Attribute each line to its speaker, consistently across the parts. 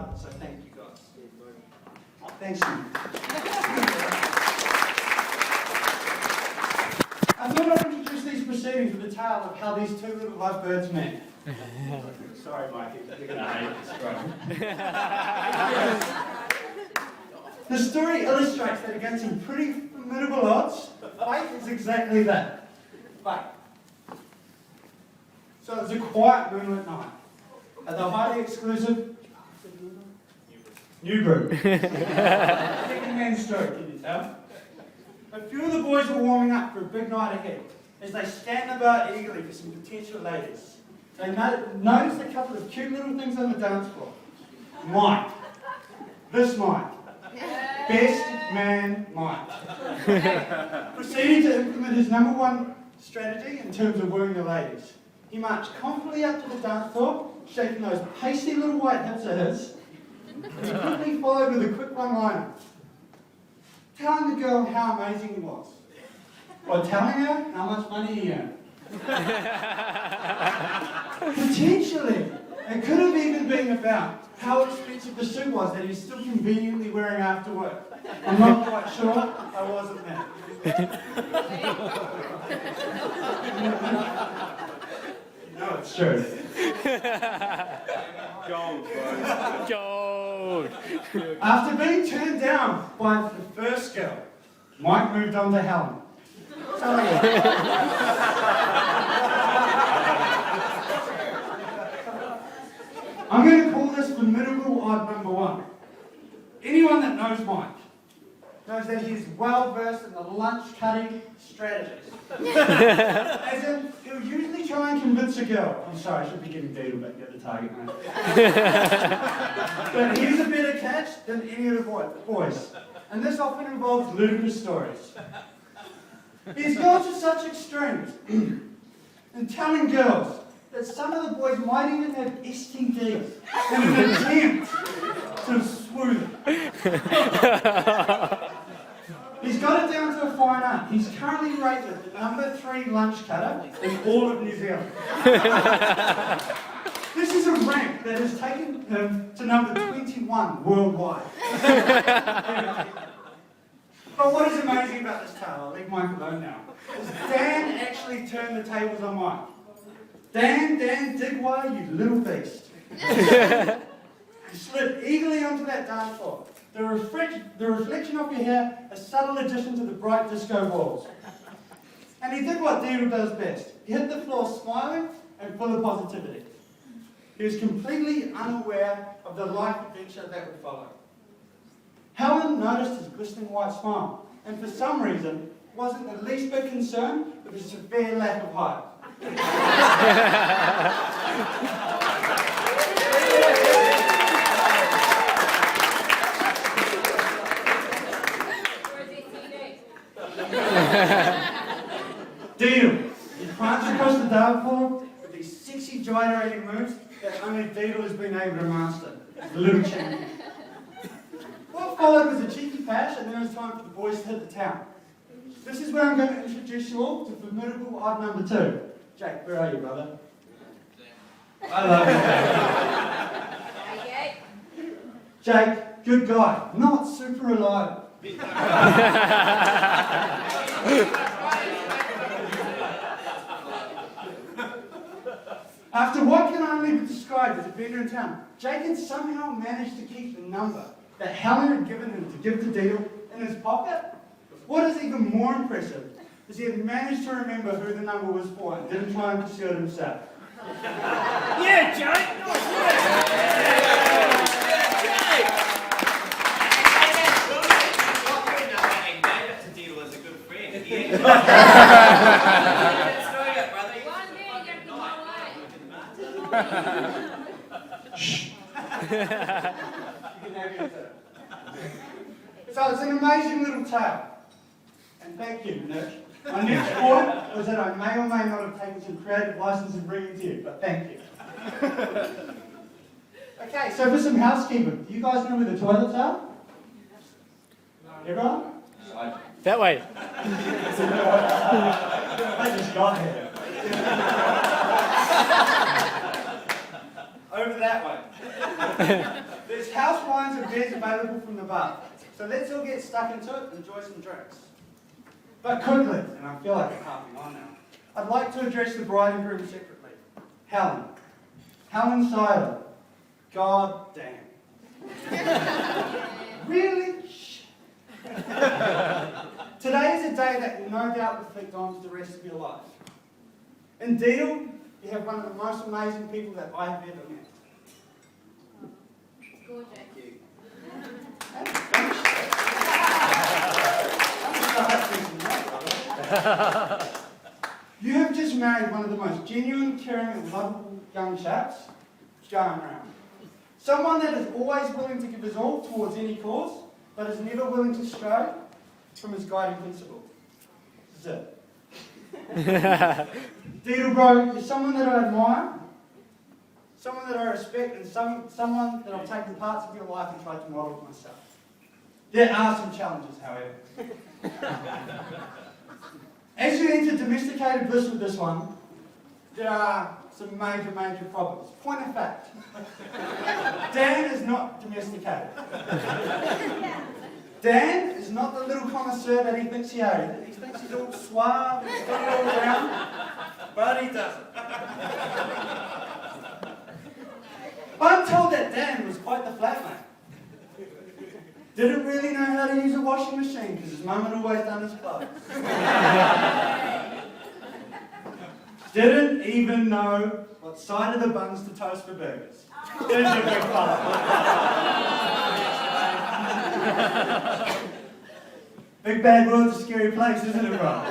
Speaker 1: of it, so thank you guys. Thanks you. I thought I'd introduce these proceedings with a tale of how these two little lovebirds met. Sorry, Mikey, you're going to hate this, right? The story illustrates that against some pretty formidable odds, fate is exactly that. Fate. So it was a quiet moonlit night at the highly exclusive New Brew. Second hand stroke, can you tell? A few of the boys were warming up for a big night ahead as they scanned about eagerly for some potential ladies. They noticed a couple of cute little things on the dance floor. Mike. This Mike. Best man Mike. Proceeding to implement his number one strategy in terms of wooing the ladies. He marched confidently up to the dance floor, shaking those pasty little white hips of his. He quickly followed with a quick one-liner, telling the girl how amazing he was, while telling her how much money he earned. Potentially, it could have even been about how expensive the suit was that he's still conveniently wearing after work. I'm not quite sure, I wasn't there. No, it's true.
Speaker 2: Gold, bro.
Speaker 3: Gold.
Speaker 1: After being turned down by the first girl, Mike moved on to Helen. I'm going to call this formidable odd number one. Anyone that knows Mike knows that he's well versed in the lunch cutting strategies. As in, he'll usually try and convince a girl. I'm sorry, I should be getting Deedle back at the target, mate. But he's a better catch than any of the boys. And this often involves ludicrous stories. He's gone to such extremes in telling girls that some of the boys might even have STDs in an attempt to swoo them. He's got it down to a fine art. He's currently rated the number 3 lunch cutter in all of New Zealand. This is a rank that has taken him to number 21 worldwide. But what is amazing about this tale, I'll leave Mike alone now, is Dan actually turned the tables on Mike. Dan, dig wire, you little beast. He slid eagerly onto that dance floor. The reflection of your hair, a subtle addition to the bright disco balls. And he did what Deedle does best. He hit the floor smiling and full of positivity. He was completely unaware of the life adventure that would follow. Helen noticed his glistening white smile, and for some reason, wasn't the least bit concerned with his severe lack of height. Deedle, he pranced across the dance floor with these sexy gyrating moves that only Deedle has been able to master. The little champion. What followed was a cheeky pash, and then it was time for the boys to hit the town. This is where I'm going to introduce you all to formidable odd number 2. Jake, where are you, brother? I love you. Jake, good guy, not super reliable. After what can only be described as a beggar in town, Jake had somehow managed to keep the number that Helen had given him to give to Deedle in his pocket. What is even more impressive is he had managed to remember who the number was for and didn't try and pursue it himself.
Speaker 3: Yeah, Jake!
Speaker 1: Shh. So it's an amazing little tale. And thank you, Nick. My next point was that I may or may not have taken some creative license in bringing it to you, but thank you. Okay, so for some housekeeping, do you guys know where the toilets are? Everyone?
Speaker 3: That way.
Speaker 1: I just got here. Over that way. There's house wines and beers available from the bar. So let's all get stuck into it and enjoy some drinks. But quickly, and I feel like I'm harping on now, I'd like to address the bride and groom separately. Helen. Helen Seiler. God damn. Really? Today is a day that will no doubt reflect on for the rest of your life. In Deedle, you have one of the most amazing people that I have ever met.
Speaker 2: Gorgeous. Thank you.
Speaker 1: You have just married one of the most genuine, caring and lovable young chaps going around. Someone that is always willing to give his all towards any cause, but is never willing to stray from his guiding principle. This is it. Deedle bro, you're someone that I admire, someone that I respect, and someone that I've taken parts of your life and tried to model for myself. There are some challenges, however. As you enter domesticated bliss with this one, there are some major, major problems. Point of fact, Dan is not domesticated. Dan is not the little connoisseur that he thinks he is. He thinks he's all suave, he's got it all around, but he doesn't. I'm told that Dan was quite the flatmate. Didn't really know how to use a washing machine because his mum had always done his clothes. Didn't even know what side of the buns to toast for burgers. Didn't you, big fella? Big bad world's a scary place, isn't it, bro?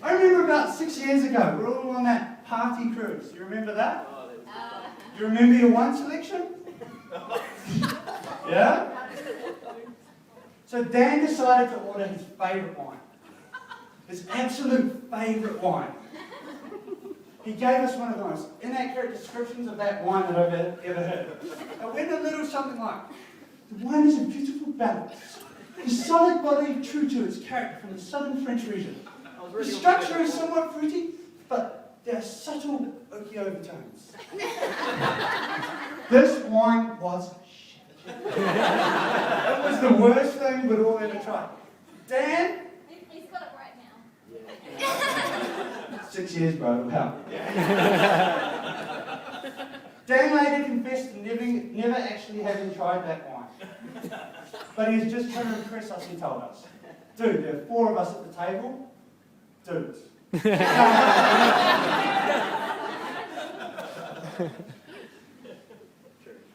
Speaker 1: I remember about 6 years ago, we were all on that party cruise. You remember that? Do you remember your wine selection? Yeah? So Dan decided to order his favourite wine. His absolute favourite wine. He gave us one of the most inaccurate descriptions of that wine that I've ever heard. It went a little something like, the wine is a beautiful balance. The solid body true to its character from the southern French region. The structure is somewhat fruity, but there are subtle oaky overtones. This wine was shit. It was the worst thing we'd all ever tried. Dan?
Speaker 2: He's got it right now.
Speaker 1: 6 years, bro, it'll help. Dan later confessed to never actually having tried that wine. But he was just trying to impress us, he told us. Dude, there are 4 of us at the table. Dudes.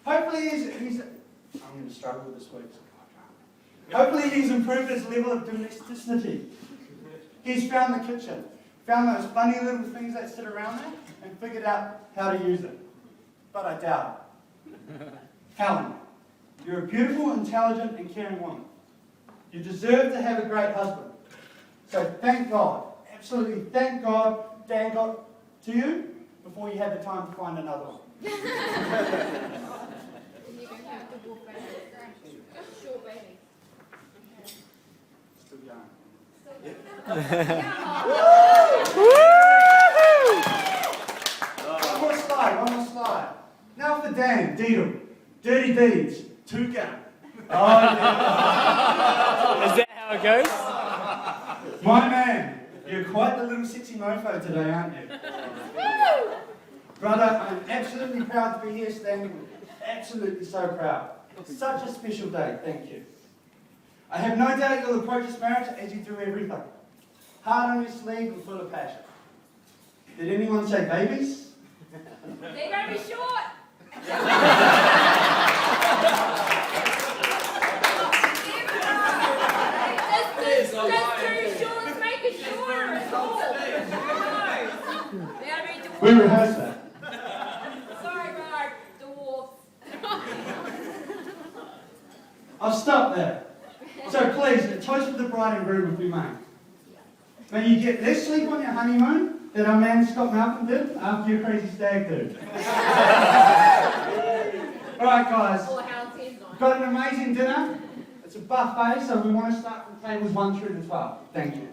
Speaker 1: Hopefully he's I'm going to struggle with this week. Hopefully he's improved his level of domesticity. He's found the kitchen, found those funny little things that sit around there, and figured out how to use it. But I doubt it. Helen, you're a beautiful, intelligent, and caring woman. You deserve to have a great husband. So thank God, absolutely thank God, Dan got to you before you had the time to find another one.
Speaker 2: Short baby.
Speaker 1: Still going. One more slide. Now for Dan Deedle. Dirty deeds. 2 gun. Oh, yeah.
Speaker 3: Is that how it goes?
Speaker 1: My man, you're quite the little sexy mofo today, aren't you? Brother, I'm absolutely proud to be here standing with you. Absolutely so proud. It's such a special day, thank you. I have no doubt you'll approach this marriage as you do everything. Heart on your sleeve and full of passion. Did anyone say babies?
Speaker 2: They're going to be short. Just 2 short. Let's make it shorter. It's all.
Speaker 1: We rehearsed that.
Speaker 2: Sorry, Mark. Dwarfs.
Speaker 1: I'll stop there. So please, a toast for the bride and groom if we may. May you get less sleep on your honeymoon than our man Scott Malcolm did after your crazy stag do. Alright guys, we've got an amazing dinner. It's a buffet, so we want to start from tables 1 through to 12. Thank you.